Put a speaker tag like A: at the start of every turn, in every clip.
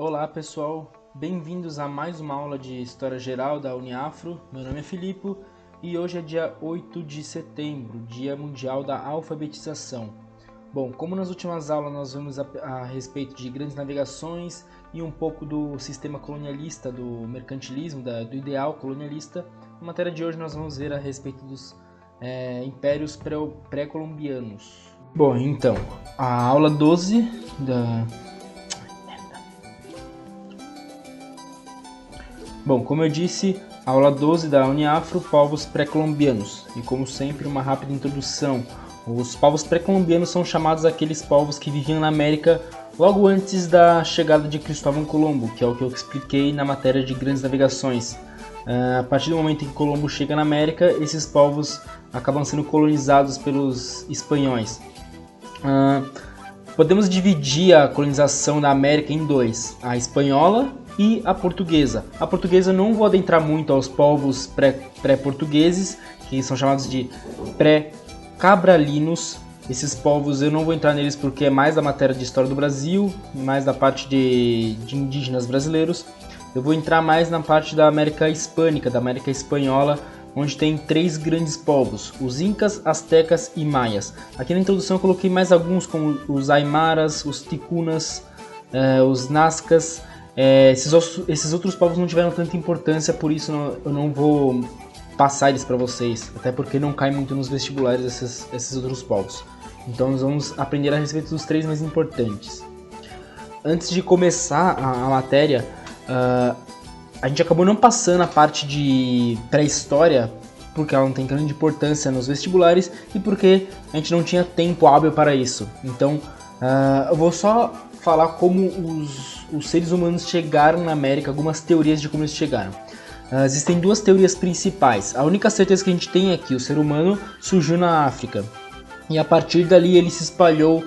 A: Olá pessoal, bem-vindos a mais uma aula de História Geral da Uniafro. Meu nome é Filipe e hoje é dia 8 de setembro, Dia Mundial da Alfabetização. Bom, como nas últimas aulas nós vimos a respeito de grandes navegações e um pouco do sistema colonialista, do mercantilismo, do ideal colonialista, na matéria de hoje nós vamos ver a respeito dos impérios pré-colombianos. Bom, então, a aula 12 da... Bom, como eu disse, aula 12 da Uniafro, povos pré-colombianos. E como sempre, uma rápida introdução. Os povos pré-colombianos são chamados aqueles povos que viviam na América logo antes da chegada de Cristóvão Colombo, que é o que eu expliquei na matéria de grandes navegações. A partir do momento em que Colombo chega na América, esses povos acabam sendo colonizados pelos espanhóis. Podemos dividir a colonização da América em dois, a espanhola e a portuguesa. A portuguesa eu não vou adentrar muito aos povos pré-portugueses, que são chamados de pré-cabralinos. Esses povos eu não vou entrar neles porque é mais da matéria de história do Brasil, mais da parte de indígenas brasileiros. Eu vou entrar mais na parte da América hispânica, da América espanhola, onde tem três grandes povos, os incas, astecas e maias. Aqui na introdução eu coloquei mais alguns, como os aimaras, os ticunas, os nazcas. Esses outros povos não tiveram tanta importância, por isso eu não vou passar eles para vocês, até porque não cai muito nos vestibulares esses outros povos. Então nós vamos aprender a respeito dos três mais importantes. Antes de começar a matéria, a gente acabou não passando a parte de pré-história, porque ela não tem grande importância nos vestibulares e porque a gente não tinha tempo hábil para isso. Então eu vou só falar como os seres humanos chegaram na América, algumas teorias de como eles chegaram. Existem duas teorias principais. A única certeza que a gente tem é que o ser humano surgiu na África e a partir dali ele se espalhou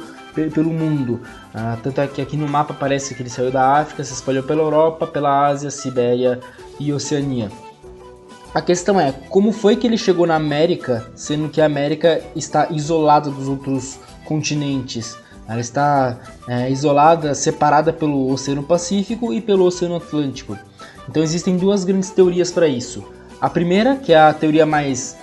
A: pelo mundo. Tanto é que aqui no mapa parece que ele saiu da África, se espalhou pela Europa, pela Ásia, Sibéria e Oceania. A questão é, como foi que ele chegou na América, sendo que a América está isolada dos outros continentes? Ela está isolada, separada pelo Oceano Pacífico e pelo Oceano Atlântico. Então existem duas grandes teorias para isso. A primeira, que é a teoria mais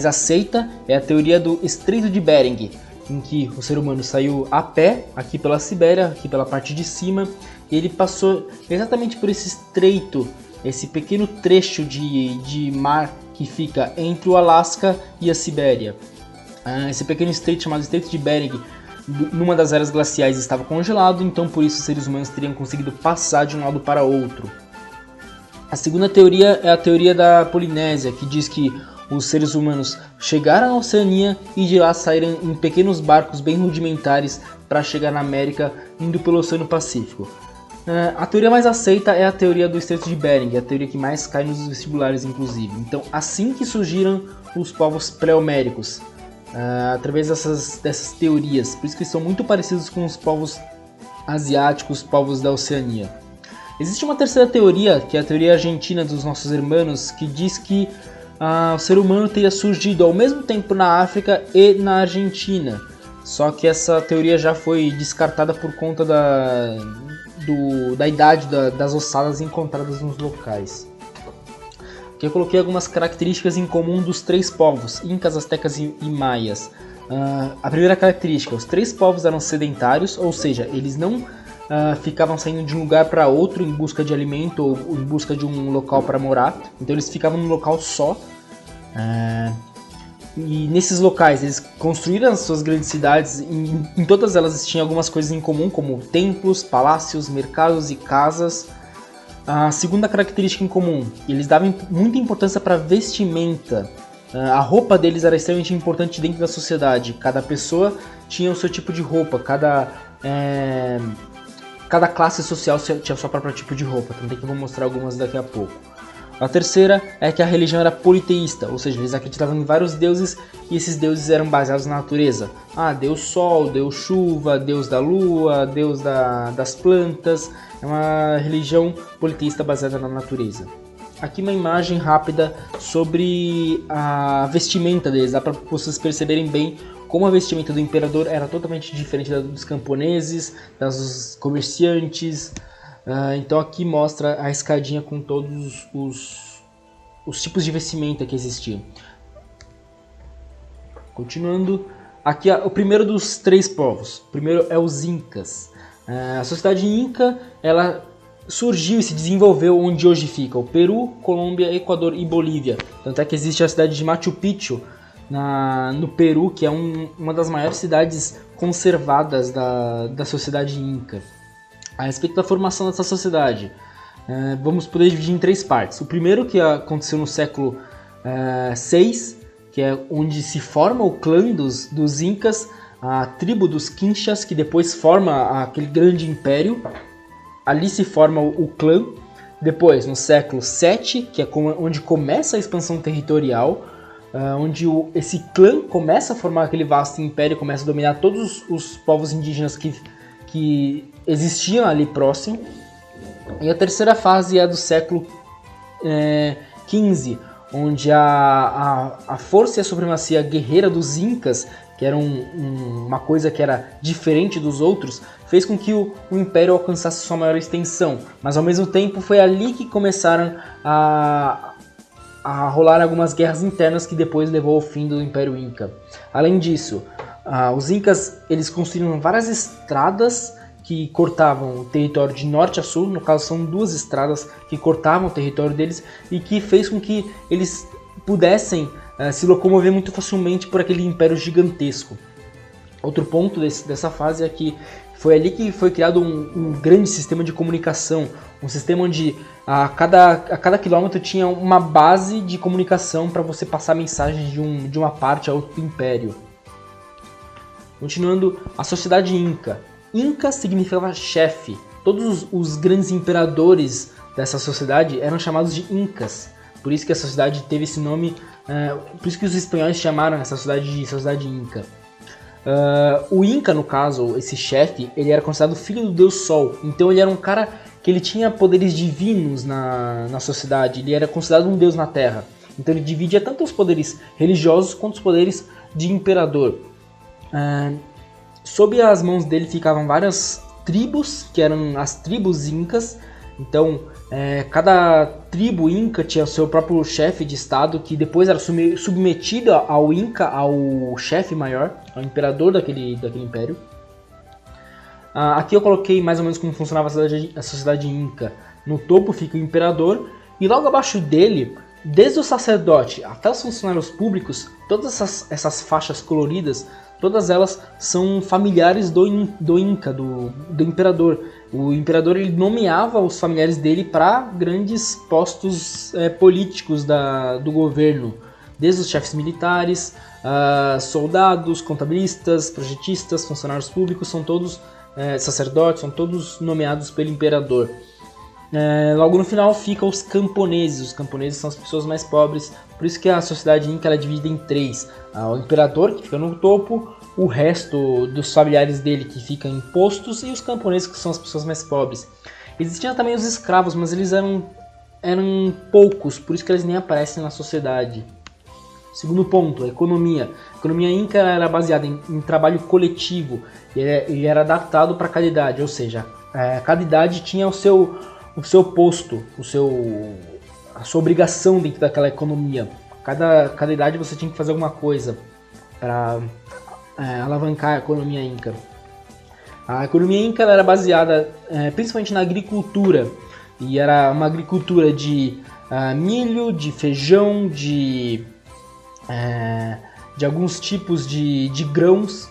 A: aceita, é a teoria do Estreito de Bering, em que o ser humano saiu a pé, aqui pela Sibéria, aqui pela parte de cima, e ele passou exatamente por esse estreito, esse pequeno trecho de mar que fica entre o Alasca e a Sibéria. Esse pequeno estreito chamado Estreito de Bering, numa das eras glaciais estava congelado, então por isso os seres humanos teriam conseguido passar de um lado para outro. A segunda teoria é a teoria da Polinésia, que diz que os seres humanos chegaram à Oceania e de lá saíram em pequenos barcos bem rudimentares para chegar na América indo pelo Oceano Pacífico. A teoria mais aceita é a teoria do Estreito de Bering, a teoria que mais cai nos vestibulares inclusive. Então assim que surgiram os povos pré-homéricos, através dessas teorias, por isso que eles são muito parecidos com os povos asiáticos, povos da Oceania. Existe uma terceira teoria, que é a teoria argentina dos nossos irmãos, que diz que o ser humano teria surgido ao mesmo tempo na África e na Argentina. Só que essa teoria já foi descartada por conta da idade das ossadas encontradas nos locais. Aqui eu coloquei algumas características em comum dos três povos, incas, astecas e maias. A primeira característica, os três povos eram sedentários, ou seja, eles não ficavam saindo de um lugar para outro em busca de alimento ou em busca de um local para morar. Então eles ficavam num local só. E nesses locais eles construíram as suas grandes cidades. Em todas elas tinham algumas coisas em comum, como templos, palácios, mercados e casas. A segunda característica em comum, eles davam muita importância para vestimenta. A roupa deles era extremamente importante dentro da sociedade. Cada pessoa tinha o seu tipo de roupa, cada classe social tinha o seu próprio tipo de roupa. Também que eu vou mostrar algumas daqui a pouco. A terceira é que a religião era politeísta, ou seja, eles acreditavam em vários deuses e esses deuses eram baseados na natureza. Deus Sol, Deus Chuva, Deus da Lua, Deus das plantas. É uma religião politeísta baseada na natureza. Aqui uma imagem rápida sobre a vestimenta deles, dá para vocês perceberem bem como a vestimenta do imperador era totalmente diferente da dos camponeses, dos comerciantes. Então aqui mostra a escadinha com todos os tipos de vestimenta que existiam. Continuando, aqui o primeiro dos 3 povos. O primeiro é os Incas. A sociedade Inca, ela surgiu e se desenvolveu onde hoje fica o Peru, Colômbia, Equador e Bolívia. Tanto é que existe a cidade de Machu Picchu no Peru, que é uma das maiores cidades conservadas da sociedade Inca. A respeito da formação dessa sociedade, vamos poder dividir em 3 partes. O primeiro, que aconteceu no século 6, que é onde se forma o clã dos Incas, a tribo dos Quinchas, que depois forma aquele grande império. Ali se forma o clã. Depois, no século 7, que é onde começa a expansão territorial, onde esse clã começa a formar aquele vasto império, começa a dominar todos os povos indígenas que existiam ali próximo. E a terceira fase é do século 15, onde a força e a supremacia guerreira dos Incas, que era uma coisa que era diferente dos outros, fez com que o Império alcançasse sua maior extensão. Mas ao mesmo tempo foi ali que começaram a rolar algumas guerras internas que depois levou ao fim do Império Inca. Além disso, os Incas eles construíram várias estradas que cortavam o território de norte a sul. No caso, são 2 estradas que cortavam o território deles e que fez com que eles pudessem se locomover muito facilmente por aquele império gigantesco. Outro ponto dessa fase é que foi ali que foi criado um grande sistema de comunicação, um sistema onde a cada quilômetro tinha uma base de comunicação para você passar mensagens de uma parte a outro império. Continuando, a sociedade Inca. Inca significava chefe. Todos os grandes imperadores dessa sociedade eram chamados de Incas. Por isso que a sociedade teve esse nome, por isso que os espanhóis chamaram essa sociedade de sociedade Inca. O Inca, no caso, esse chefe, ele era considerado filho do deus Sol. Então ele era um cara que ele tinha poderes divinos na sociedade. Ele era considerado um deus na Terra. Então ele dividia tanto os poderes religiosos quanto os poderes de imperador. Sob as mãos dele ficavam várias tribos, que eram as tribos Incas. Então, cada tribo Inca tinha o seu próprio chefe de estado, que depois era submetido ao Inca, ao chefe maior, ao imperador daquele império. Aqui eu coloquei mais ou menos como funcionava a sociedade Inca. No topo fica o imperador, e logo abaixo dele, desde o sacerdote até os funcionários públicos, todas essas faixas coloridas, todas elas são familiares do Inca, do imperador. O imperador ele nomeava os familiares dele para grandes postos políticos do governo. Desde os chefes militares, soldados, contabilistas, projetistas, funcionários públicos, são todos sacerdotes, são todos nomeados pelo imperador. Logo no final ficam os camponeses. Os camponeses são as pessoas mais pobres. Por isso que a sociedade Inca ela é dividida em 3. O imperador, que fica no topo, o resto dos familiares dele que ficam em postos, e os camponeses, que são as pessoas mais pobres. Existiam também os escravos, mas eles eram poucos, por isso que eles nem aparecem na sociedade. Segundo ponto, a economia. A economia Inca era baseada em trabalho coletivo e era adaptado para cada idade, ou seja, cada idade tinha o seu posto, a sua obrigação dentro daquela economia. Cada idade você tinha que fazer alguma coisa para alavancar a economia Inca. A economia Inca era baseada principalmente na agricultura, e era uma agricultura de milho, de feijão, de alguns tipos de grãos.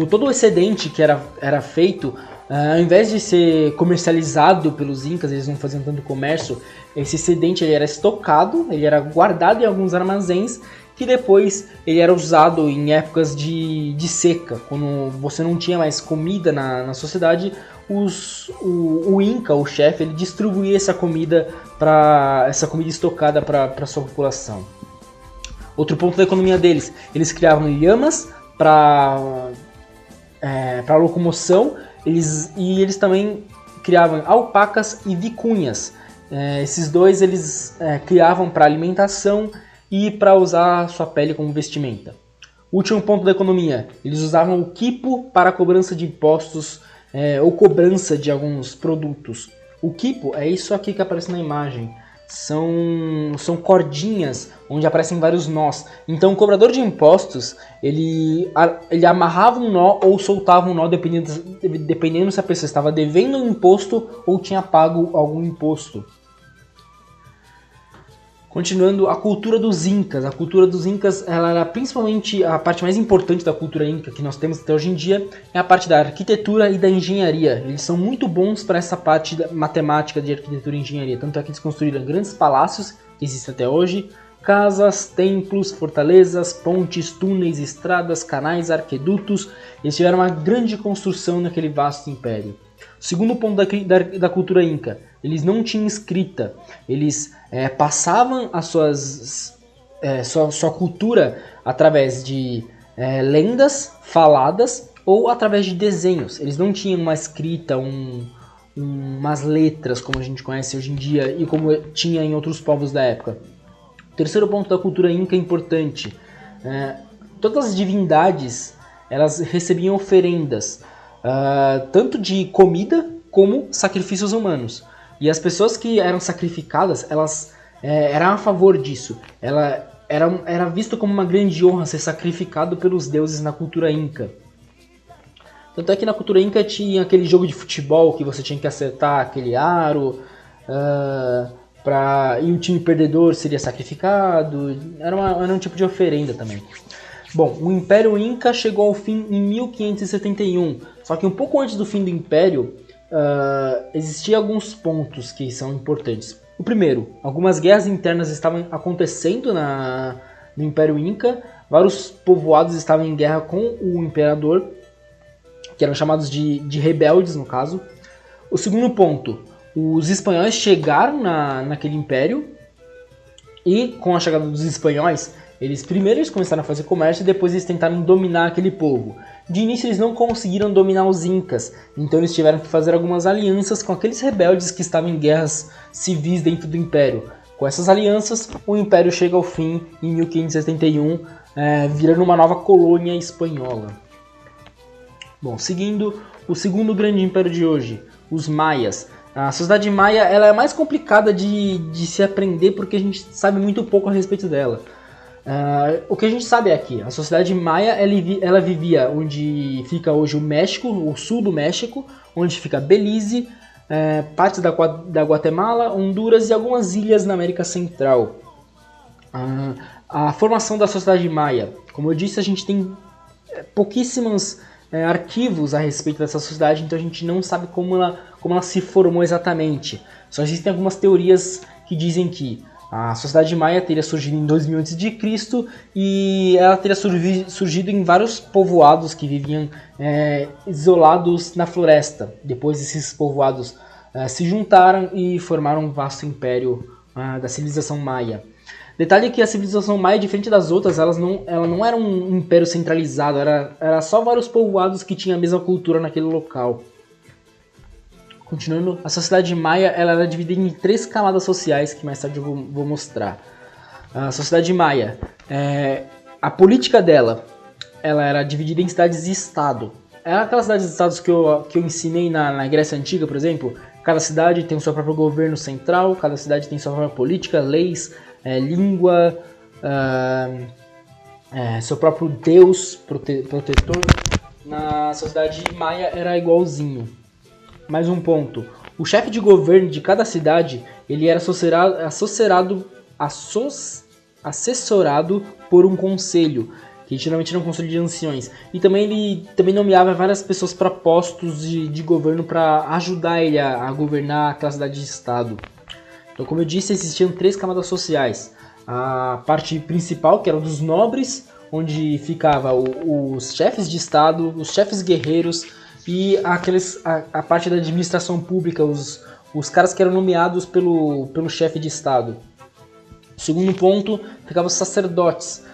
A: Todo o excedente que era feito, ao invés de ser comercializado pelos Incas, eles não faziam tanto comércio, esse excedente ele era estocado, ele era guardado em alguns armazéns, que depois ele era usado em épocas de seca. Quando você não tinha mais comida na sociedade, o Inca, o chefe, ele distribuía essa comida estocada para a sua população. Outro ponto da economia deles, eles criavam lhamas para locomoção, e eles também criavam alpacas e vicunhas. Esses dois eles criavam para alimentação e para usar sua pele como vestimenta. Último ponto da economia, eles usavam o quipo para a cobrança de impostos ou cobrança de alguns produtos. O quipo é isso aqui que aparece na imagem. São cordinhas onde aparecem vários nós. Então o cobrador de impostos, ele amarrava um nó ou soltava um nó dependendo se a pessoa estava devendo um imposto ou tinha pago algum imposto. Continuando, a cultura dos Incas. A cultura dos Incas, ela era principalmente a parte mais importante da cultura Inca que nós temos até hoje em dia, é a parte da arquitetura e da engenharia. Eles são muito bons para essa parte da matemática de arquitetura e engenharia. Tanto é que eles construíram grandes palácios, que existem até hoje, casas, templos, fortalezas, pontes, túneis, estradas, canais, arquedutos. Eles tiveram uma grande construção naquele vasto império. Segundo ponto da cultura Inca, eles não tinham escrita, eles passavam as sua cultura através de lendas faladas ou através de desenhos. Eles não tinham uma escrita, umas letras como a gente conhece hoje em dia e como tinha em outros povos da época. Terceiro ponto da cultura Inca importante, todas as divindades elas recebiam oferendas, tanto de comida como sacrifícios humanos. E as pessoas que eram sacrificadas, elas eram a favor disso. Era visto como uma grande honra ser sacrificado pelos deuses na cultura Inca. Tanto é que na cultura Inca tinha aquele jogo de futebol que você tinha que acertar aquele aro, e o time perdedor seria sacrificado. Era um tipo de oferenda também. Bom, o Império Inca chegou ao fim em 1571, só que um pouco antes do fim do Império, existiam alguns pontos que são importantes. O primeiro, algumas guerras internas estavam acontecendo no Império Inca, vários povoados estavam em guerra com o imperador, que eram chamados de rebeldes no caso. O segundo ponto, os espanhóis chegaram naquele império, e com a chegada dos espanhóis, eles começaram a fazer comércio e depois eles tentaram dominar aquele povo. De início eles não conseguiram dominar os Incas, então eles tiveram que fazer algumas alianças com aqueles rebeldes que estavam em guerras civis dentro do Império. Com essas alianças, o Império chega ao fim em 1571, virando uma nova colônia espanhola. Bom, seguindo o segundo grande império de hoje, os Maias. A sociedade Maia ela é mais complicada de se aprender porque a gente sabe muito pouco a respeito dela. O que a gente sabe é que a sociedade Maia ela vivia onde fica hoje o México, o sul do México, onde fica Belize, partes da Guatemala, Honduras e algumas ilhas na América Central. A formação da sociedade Maia, como eu disse, a gente tem pouquíssimos arquivos a respeito dessa sociedade, então a gente não sabe como ela se formou exatamente. Só existem algumas teorias que dizem que a sociedade Maia teria surgido em 2000 a.C. e ela teria surgido em vários povoados que viviam isolados na floresta. Depois esses povoados se juntaram e formaram um vasto império da civilização Maia. Detalhe que a civilização Maia, diferente das outras, ela não era um império centralizado, era só vários povoados que tinham a mesma cultura naquele local. Continuando, a sociedade Maia ela era dividida em 3 camadas sociais que mais tarde eu vou mostrar. A sociedade Maia, a política dela, ela era dividida em cidades e estado. Era aquelas cidades e estados que eu ensinei na Grécia Antiga, por exemplo. Cada cidade tem o seu próprio governo central, cada cidade tem sua própria política, leis, língua, seu próprio deus protetor. Na sociedade Maia era igualzinho. Mais um ponto. O chefe de governo de cada cidade ele era assessorado por um conselho, que geralmente era um conselho de anciões. E ele também nomeava várias pessoas para postos de governo para ajudar ele a governar aquela cidade de estado. Então, como eu disse, existiam 3 camadas sociais. A parte principal, que era dos nobres, onde ficavam os chefes de estado, os chefes guerreiros e a parte da administração pública, os caras que eram nomeados pelo chefe de estado. Segundo ponto, ficavam os sacerdotes,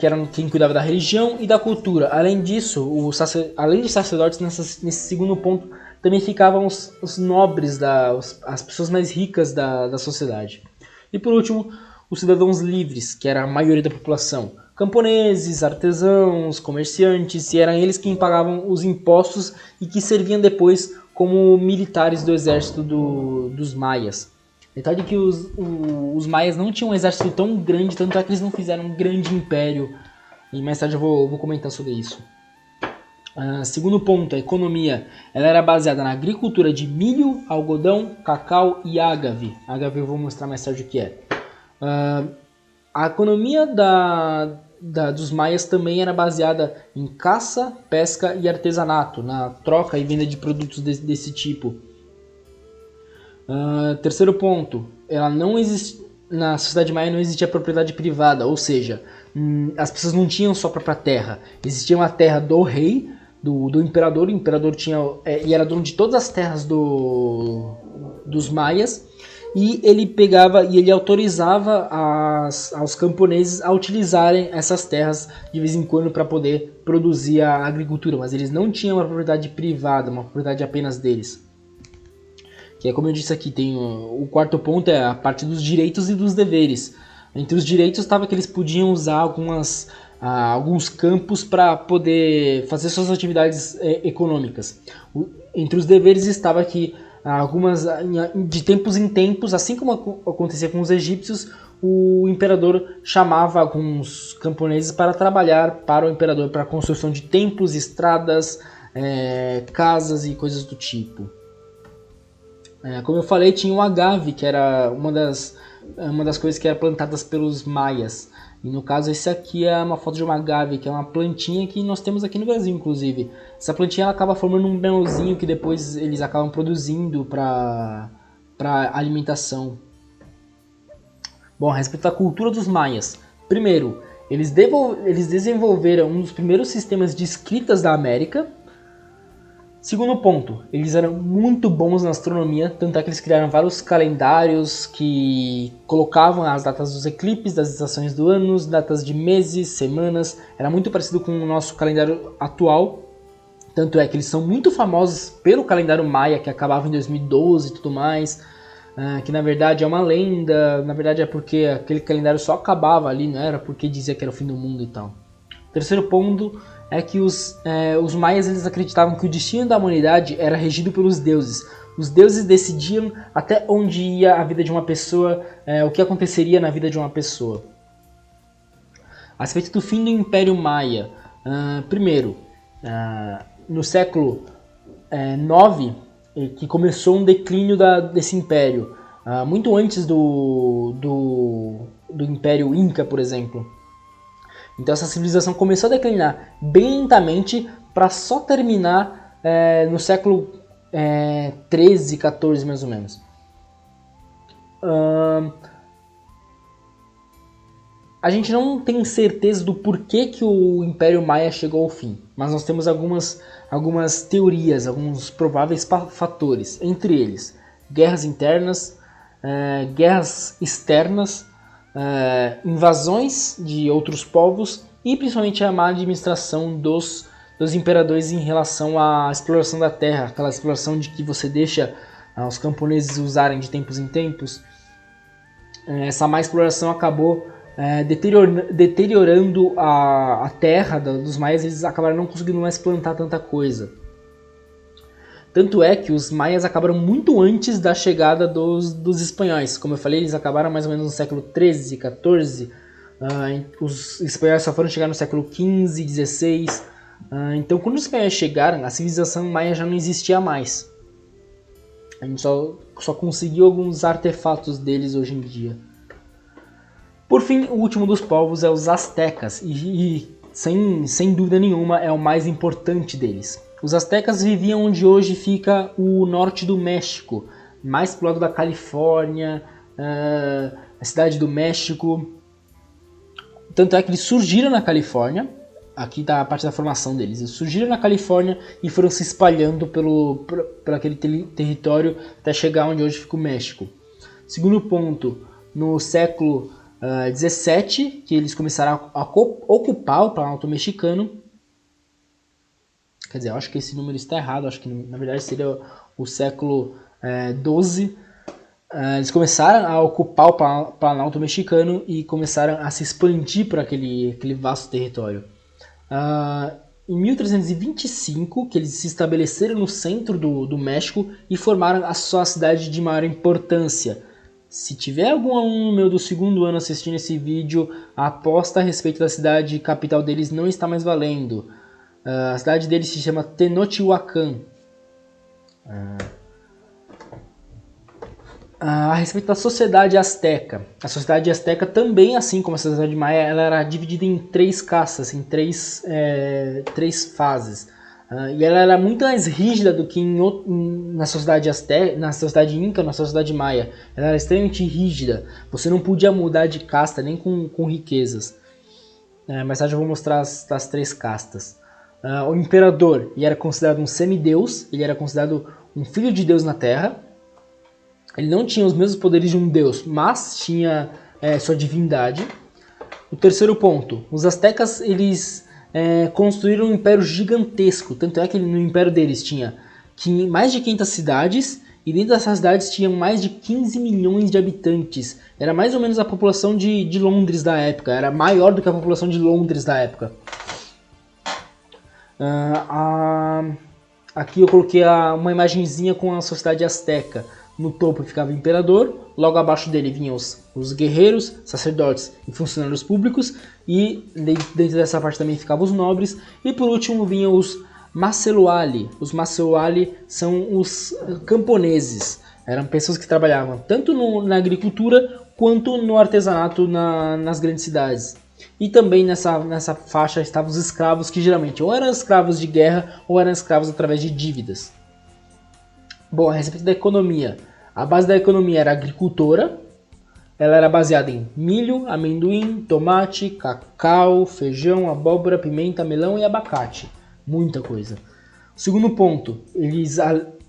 A: que eram quem cuidava da religião e da cultura. Além disso, além dos sacerdotes, nesse segundo ponto, também ficavam os nobres, as pessoas mais ricas da sociedade. E por último, os cidadãos livres, que era a maioria da população. camponeses, artesãos, comerciantes, e eram eles quem pagavam os impostos e que serviam depois como militares do exército dos maias. Detalhe que os maias não tinham um exército tão grande, tanto é que eles não fizeram um grande império, e mais tarde eu vou comentar sobre isso. Segundo ponto, a economia. Ela era baseada na agricultura de milho, algodão, cacau e ágave. Ágave eu vou mostrar mais tarde o que é. A economia dos maias também era baseada em caça, pesca e artesanato, na troca e venda de produtos desse tipo. Terceiro ponto, na sociedade maia não existia propriedade privada, ou seja, as pessoas não tinham sua própria terra. Existia uma terra do rei, do imperador. O imperador tinha e era dono de todas as terras dos maias, e ele pegava e ele autorizava aos camponeses a utilizarem essas terras de vez em quando para poder produzir a agricultura, mas eles não tinham uma propriedade privada, uma propriedade apenas deles. Que é como eu disse aqui, tem o quarto ponto é a parte dos direitos e dos deveres. Entre os direitos estava que eles podiam usar alguns campos para poder fazer suas atividades econômicas. Entre os deveres estava que de tempos em tempos, assim como acontecia com os egípcios, o imperador chamava alguns camponeses para trabalhar para o imperador, para a construção de templos, estradas, casas e coisas do tipo. Como eu falei, tinha o agave, que era uma das coisas que eram plantadas pelos maias. E no caso, esse aqui é uma foto de uma agave, que é uma plantinha que nós temos aqui no Brasil, inclusive. Essa plantinha ela acaba formando um melzinho que depois eles acabam produzindo para alimentação. Bom, a respeito da cultura dos maias. Primeiro, eles desenvolveram um dos primeiros sistemas de escritas da América. Segundo ponto, eles eram muito bons na astronomia, tanto é que eles criaram vários calendários que colocavam as datas dos eclipses, das estações do ano, datas de meses, semanas. Era muito parecido com o nosso calendário atual, tanto é que eles são muito famosos pelo calendário maia, que acabava em 2012 e tudo mais, que na verdade é uma lenda, na verdade é porque aquele calendário só acabava ali, não era porque dizia que era o fim do mundo e tal. Terceiro ponto é que os maias eles acreditavam que o destino da humanidade era regido pelos deuses. Os deuses decidiam até onde ia a vida de uma pessoa, o que aconteceria na vida de uma pessoa. A respeito do fim do Império Maia, primeiro, no século IX, que começou um declínio desse império, muito antes do Império Inca, por exemplo. Então essa civilização começou a declinar bem lentamente para só terminar no século 13, 14 mais ou menos. A gente não tem certeza do porquê que o Império Maia chegou ao fim, mas nós temos algumas teorias, alguns prováveis fatores, entre eles guerras internas, guerras externas, invasões de outros povos e principalmente a má administração dos imperadores em relação à exploração da terra, aquela exploração de que você deixa os camponeses usarem de tempos em tempos. Essa má exploração acabou deteriorando a terra dos maias, eles acabaram não conseguindo mais plantar tanta coisa. Tanto é que os maias acabaram muito antes da chegada dos espanhóis. Como eu falei, eles acabaram mais ou menos no século 13, 14. Os espanhóis só foram chegar no século 15, 16. Então, quando os espanhóis chegaram, a civilização maia já não existia mais. A gente só conseguiu alguns artefatos deles hoje em dia. Por fim, o último dos povos é os astecas. E sem dúvida nenhuma, é o mais importante deles. Os astecas viviam onde hoje fica o norte do México, mais pro lado da Califórnia, a cidade do México. Tanto é que eles surgiram na Califórnia, aqui está a parte da formação deles. Eles surgiram na Califórnia e foram se espalhando por aquele território até chegar onde hoje fica o México. Segundo ponto, no século 17, que eles começaram a ocupar o Planalto Mexicano. Quer dizer, eu acho que esse número está errado, acho que na verdade seria o século 12. Eles começaram a ocupar o Planalto mexicano e começaram a se expandir para aquele vasto território. Em 1325, que eles se estabeleceram no centro do México e formaram a sua cidade de maior importância. Se tiver algum aluno meu do segundo ano assistindo esse vídeo, a aposta a respeito da cidade capital deles não está mais valendo. A cidade deles se chama Tenochtitlan. A respeito da sociedade asteca. A sociedade asteca também, assim como a sociedade maia, ela era dividida em 3 castas, em três fases. E ela era muito mais rígida do que na sociedade asteca, na sociedade inca, na sociedade maia. Ela era extremamente rígida. Você não podia mudar de casta nem com riquezas. Mais tarde eu vou mostrar as 3 castas. O imperador ele era considerado um semideus, ele era considerado um filho de Deus na Terra. Ele não tinha os mesmos poderes de um deus, mas tinha sua divindade. O terceiro ponto, os astecas eles construíram um império gigantesco, tanto é que no império deles tinha mais de 500 cidades, e dentro dessas cidades tinham mais de 15 milhões de habitantes. Era mais ou menos a população de Londres da época, era maior do que a população de Londres da época. Aqui eu coloquei uma imagenzinha com a sociedade asteca. No topo ficava o imperador, logo abaixo dele vinham os guerreiros, sacerdotes e funcionários públicos, e dentro dessa parte também ficavam os nobres, e por último vinham os Maceluali. Os Maceluali são os camponeses, eram pessoas que trabalhavam tanto na agricultura quanto no artesanato nas grandes cidades. E também nessa faixa estavam os escravos, que geralmente ou eram escravos de guerra ou eram escravos através de dívidas. Bom, a respeito da economia, a base da economia era agricultora, ela era baseada em milho, amendoim, tomate, cacau, feijão, abóbora, pimenta, melão e abacate. Muita coisa. Segundo ponto, eles,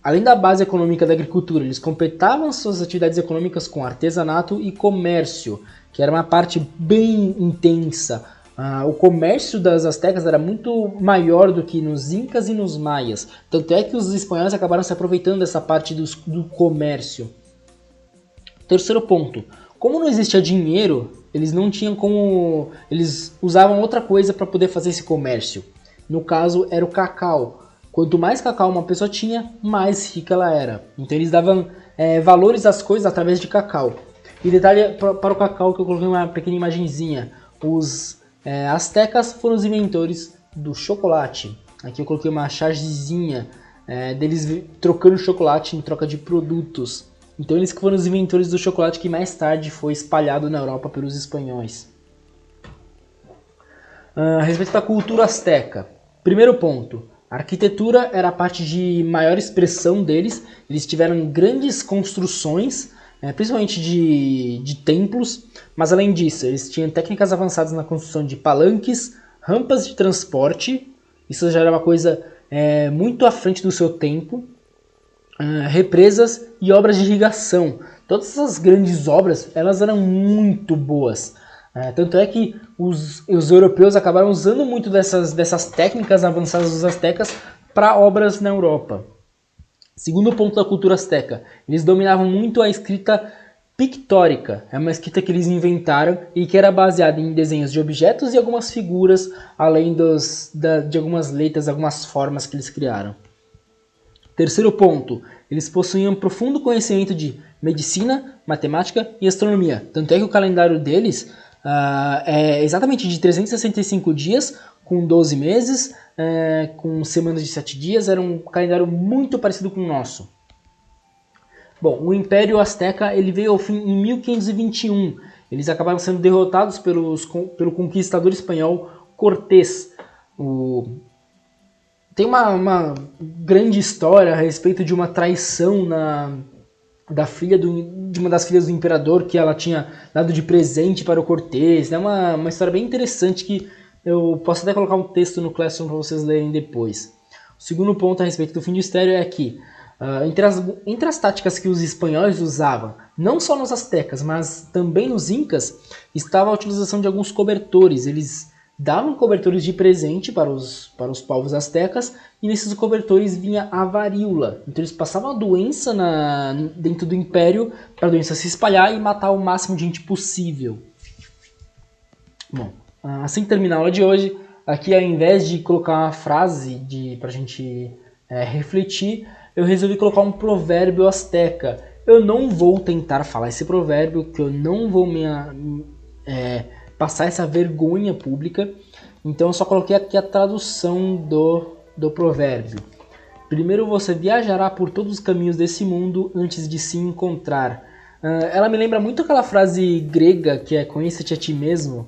A: além da base econômica da agricultura, eles completavam suas atividades econômicas com artesanato e comércio, que era uma parte bem intensa. O comércio das astecas era muito maior do que nos incas e nos maias. Tanto é que os espanhóis acabaram se aproveitando dessa parte do comércio. Terceiro ponto. Como não existia dinheiro, eles não tinham como... Eles usavam outra coisa para poder fazer esse comércio. No caso, era o cacau. Quanto mais cacau uma pessoa tinha, mais rica ela era. Então eles davam valores às coisas através de cacau. E detalhe para o cacau que eu coloquei uma pequena imagenzinha. Os astecas foram os inventores do chocolate. Aqui eu coloquei uma chargezinha deles trocando chocolate em troca de produtos. Então eles que foram os inventores do chocolate que mais tarde foi espalhado na Europa pelos espanhóis. A respeito da cultura asteca. Primeiro ponto. A arquitetura era a parte de maior expressão deles. Eles tiveram grandes construções, principalmente de templos, mas além disso, eles tinham técnicas avançadas na construção de palanques, rampas de transporte, isso já era uma coisa muito à frente do seu tempo, represas e obras de irrigação. Todas essas grandes obras, elas eram muito boas. Tanto é que os europeus acabaram usando muito dessas técnicas avançadas dos astecas para obras na Europa. Segundo ponto da cultura asteca, eles dominavam muito a escrita pictórica. É uma escrita que eles inventaram e que era baseada em desenhos de objetos e algumas figuras, além de algumas letras, algumas formas que eles criaram. Terceiro ponto, eles possuíam profundo conhecimento de medicina, matemática e astronomia. Tanto é que o calendário deles é exatamente de 365 dias, com 12 meses, com semanas de 7 dias, era um calendário muito parecido com o nosso. Bom, o Império Azteca ele veio ao fim em 1521. Eles acabaram sendo derrotados pelo conquistador espanhol Cortés. Tem uma grande história a respeito de uma traição de uma das filhas do imperador que ela tinha dado de presente para o Cortés. É uma história bem interessante que eu posso até colocar um texto no Classroom para vocês lerem depois. O segundo ponto a respeito do fim do Mistério é que, entre as táticas que os espanhóis usavam, não só nos astecas, mas também nos incas, estava a utilização de alguns cobertores. Eles davam cobertores de presente para os povos astecas, e nesses cobertores vinha a varíola. Então eles passavam a doença dentro do império para a doença se espalhar e matar o máximo de gente possível. Bom, assim termina a aula de hoje. Aqui, ao invés de colocar uma frase para a gente refletir, eu resolvi colocar um provérbio asteca. Eu não vou tentar falar esse provérbio, que eu não vou passar essa vergonha pública. Então eu só coloquei aqui a tradução do provérbio. Primeiro você viajará por todos os caminhos desse mundo antes de se encontrar. Ela me lembra muito aquela frase grega que é conheça-te a ti mesmo.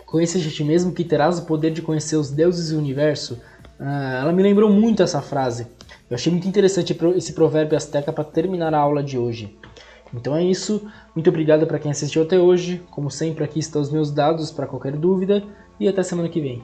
A: Conheça-te a ti mesmo que terás o poder de conhecer os deuses e o universo. Ela me lembrou muito essa frase. Eu achei muito interessante esse provérbio asteca para terminar a aula de hoje. Então é isso. Muito obrigado para quem assistiu até hoje. Como sempre, aqui estão os meus dados para qualquer dúvida. E até semana que vem.